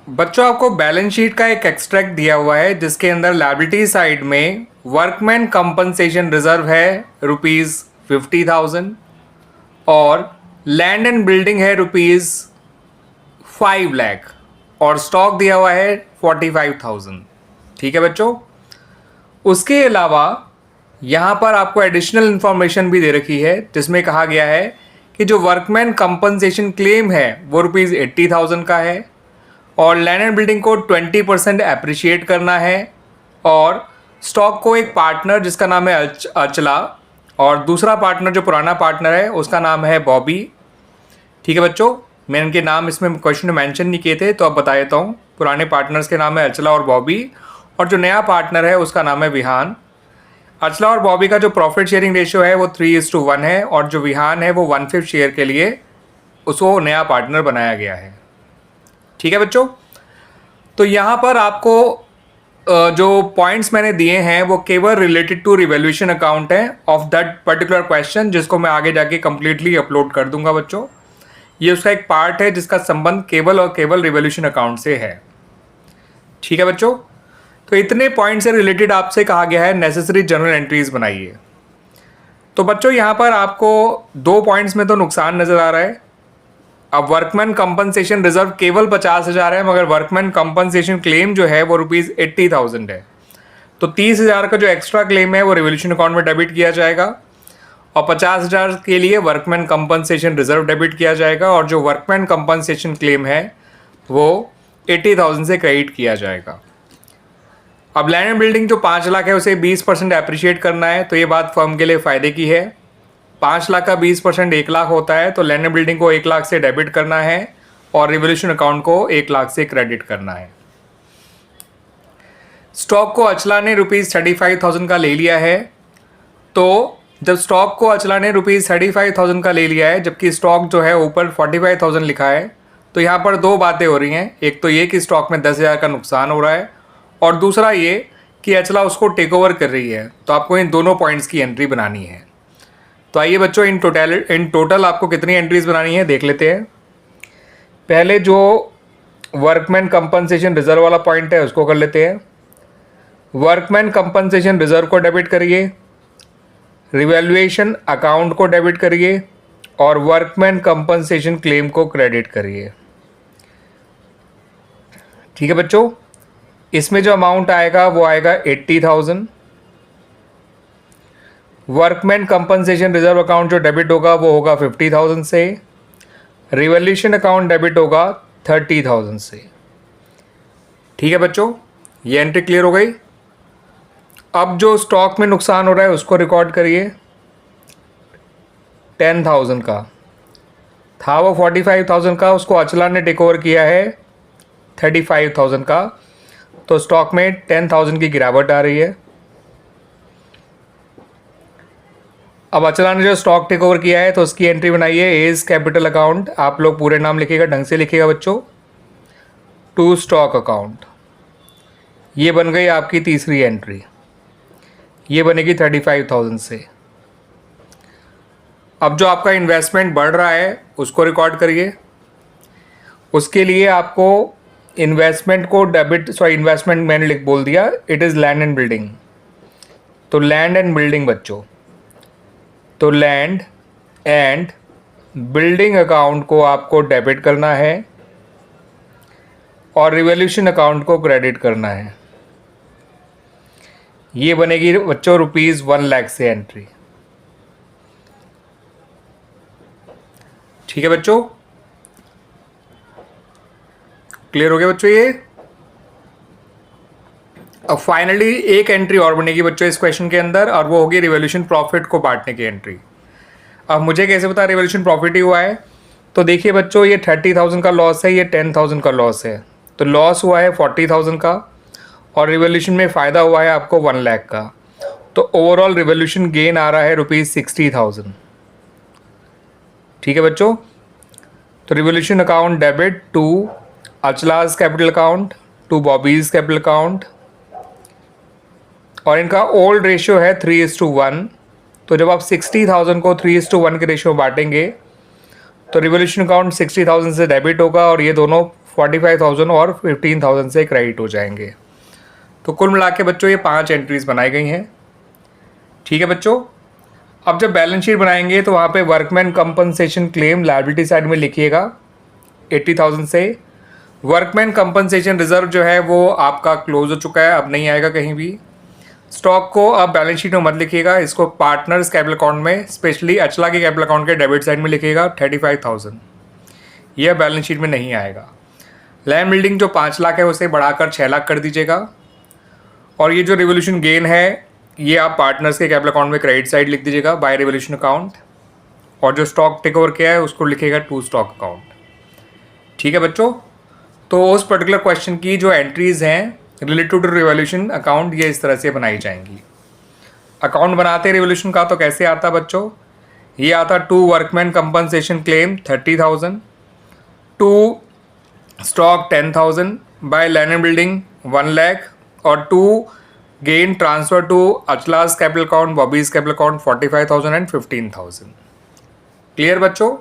बच्चों आपको balance sheet का एक एक्सट्रैक्ट दिया हुआ है जिसके अंदर लायबिलिटी साइड में वर्कमैन कंपनसेशन रिजर्व है ₹50,000 और लैंड एंड बिल्डिंग है ₹5 लाख और स्टॉक दिया हुआ है 45,000। ठीक है बच्चों, उसके अलावा यहाँ पर आपको एडिशनल इन्फॉर्मेशन भी दे रखी है जिसमें कहा गया है कि जो वर्कमैन कंपनसेशन क्लेम है वो ₹80,000 का है और लैंड एंड बिल्डिंग को 20% अप्रिशिएट करना है और स्टॉक को एक पार्टनर जिसका नाम है अचला और दूसरा पार्टनर जो पुराना पार्टनर है उसका नाम है बॉबी। ठीक है बच्चों, मैंने इनके नाम इसमें क्वेश्चन में मेंशन नहीं किए थे तो अब बता देता हूँ। पुराने पार्टनर्स के नाम है अचला और बॉबी और जो नया पार्टनर है उसका नाम है विहान। अचला और बॉबी का जो प्रॉफिट शेयरिंग रेशियो है वो 3:1 है और जो विहान है वो 1/5 शेयर के लिए उसको नया पार्टनर बनाया गया है। ठीक है बच्चों, तो यहाँ पर आपको जो पॉइंट्स मैंने दिए हैं वो केवल रिलेटेड टू रिवैल्यूएशन अकाउंट है ऑफ दैट पर्टिकुलर क्वेश्चन जिसको मैं आगे जाके कंप्लीटली अपलोड कर दूंगा बच्चों। ये उसका एक पार्ट है जिसका संबंध केवल और केवल रिवैल्यूएशन अकाउंट से है। ठीक है बच्चों, तो इतने पॉइंट से रिलेटेड आपसे कहा गया है नेसेसरी जर्नल एंट्रीज बनाइए। तो बच्चों यहाँ पर आपको 2 पॉइंट्स में तो नुकसान नज़र आ रहा है। अब वर्कमैन कंपनसेशन रिजर्व केवल 50,000 है मगर वर्कमैन कंपनसेशन क्लेम जो है वो ₹80,000 है। तो 30,000 का जो एक्स्ट्रा क्लेम है वो रिवॉल्यूशन अकाउंट में डेबिट किया जाएगा और 50,000 के लिए वर्कमैन कंपनसेशन रिजर्व डेबिट किया जाएगा और जो वर्कमैन कंपनसेशन क्लेम है वो 80,000 से क्रेडिट किया जाएगा। अब लैंड एंड बिल्डिंग जो 5 लाख है उसे 20% अप्रिशिएट करना है तो ये बात फर्म के लिए फ़ायदे की है। 5 लाख का 20% 1 लाख होता है तो लैंड एंड बिल्डिंग को 1 लाख से डेबिट करना है और रिवॉल्यूशन अकाउंट को 1 लाख से क्रेडिट करना है। स्टॉक को अचला ने ₹35,000 का ले लिया है। तो जब स्टॉक को अचला ने ₹35,000 का ले लिया है जबकि स्टॉक जो है ऊपर 45,000 लिखा है तो यहाँ पर 2 बातें हो रही हैं। एक तो ये कि स्टॉक में 10,000 का नुकसान हो रहा है और दूसरा ये कि अचला उसको टेक ओवर कर रही है। तो आपको इन दोनों पॉइंट्स की एंट्री बनानी है। तो आइए बच्चों इन टोटल आपको कितनी एंट्रीज बनानी है देख लेते हैं। पहले जो वर्कमैन कंपनसेशन रिजर्व वाला पॉइंट है उसको कर लेते हैं। वर्कमैन कंपनसेशन रिजर्व को डेबिट करिए, रिवैल्यूएशन अकाउंट को डेबिट करिए और वर्कमैन कंपनसेशन क्लेम को क्रेडिट करिए। ठीक है बच्चों, इसमें जो अमाउंट आएगा वो आएगा 80,000। वर्कमैन कंपनसेशन रिजर्व अकाउंट जो डेबिट होगा वो होगा 50,000 से। रिवॉल्यूशन अकाउंट डेबिट होगा 30,000 से। ठीक है बच्चों, ये एंट्री क्लियर हो गई। अब जो स्टॉक में नुकसान हो रहा है उसको रिकॉर्ड करिए। 10,000 का था वो 45,000 का, उसको अचला ने टेक ओवर किया है 35,000 का, तो स्टॉक में 10,000 की गिरावट आ रही है। अब अचला ने जो स्टॉक टेक ओवर किया है तो उसकी एंट्री बनाइए एज कैपिटल अकाउंट। आप लोग पूरे नाम लिखिएगा, ढंग से लिखिएगा बच्चों। टू स्टॉक अकाउंट, ये बन गई आपकी तीसरी एंट्री। ये बनेगी 35,000 से। अब जो आपका इन्वेस्टमेंट बढ़ रहा है उसको रिकॉर्ड करिए। उसके लिए आपको इन्वेस्टमेंट को इन्वेस्टमेंट मैंने बोल दिया, it is land and building. तो लैंड एंड बिल्डिंग बच्चों, तो लैंड एंड बिल्डिंग अकाउंट को आपको डेबिट करना है और रिवॉल्यूशन अकाउंट को क्रेडिट करना है। ये बनेगी बच्चों ₹1 लाख से एंट्री। ठीक है बच्चों, क्लियर हो गया बच्चों ये। अब फाइनली एक एंट्री और बनेगी बच्चों इस क्वेश्चन के अंदर और वो होगी रिवॉल्यूशन प्रॉफिट को बांटने की एंट्री। अब मुझे कैसे पता रिवॉल्यूशन प्रॉफिट ही हुआ है? तो देखिए बच्चों, ये 30,000 का लॉस है, ये 10,000 का लॉस है। तो लॉस हुआ है 40,000 का और रिवॉल्यूशन में फ़ायदा हुआ है आपको 1 लाख का। तो ओवरऑल रिवॉल्यूशन गेन आ रहा है ₹60,000। ठीक है बच्चों, तो revaluation account debit to Achla's capital account to Bobby's capital account और इनका ओल्ड रेशियो है 3:1। तो जब आप 60,000 को 3:1 के रेशियो में बांटेंगे तो रिवॉल्यूशन अकाउंट 60,000 से डेबिट होगा और ये दोनों 45,000 और 15,000 से क्रेडिट हो जाएंगे। तो कुल मिला के बच्चों ये 5 एंट्रीज बनाई गई हैं। ठीक है बच्चों, अब जब बैलेंस शीट बनाएंगे तो वहाँ पे workman compensation claim liability side में लिखिएगा 80,000 से। वर्कमैन कंपनसेशन रिजर्व जो है वो आपका क्लोज हो चुका है, अब नहीं आएगा कहीं भी। स्टॉक को अब बैलेंस शीट में मत लिखिएगा, इसको पार्टनर्स कैपिटल अकाउंट में, स्पेशली अचला के कैपिटल अकाउंट के डेबिट साइड में लिखिएगा 35,000, यह बैलेंस शीट में नहीं आएगा। लैंड बिल्डिंग जो 5 लाख है उसे बढ़ाकर 6 लाख कर दीजिएगा। और ये जो रिवोल्यूशन गेन है ये आप पार्टनर्स के कैपिटल अकाउंट में क्रेडिट साइड लिख दीजिएगा बाय रिवोल्यूशन अकाउंट। और जो स्टॉक टेक ओवर किया है उसको लिखिएगा टू स्टॉक अकाउंट। ठीक है बच्चों, तो उस पर्टिकुलर क्वेश्चन की जो एंट्रीज हैं रिलेटेड टू रिवोल्यूशन अकाउंट ये इस तरह से बनाई जाएंगी। अकाउंट बनाते रिवोल्यूशन का तो कैसे आता बच्चों, ये आता to workman compensation claim 30,000, to stock 10,000, by land and building 1 lakh, और to gain transfer to Achla's capital account, Bobby's capital account 45,000 and 15,000। Clear बच्चों।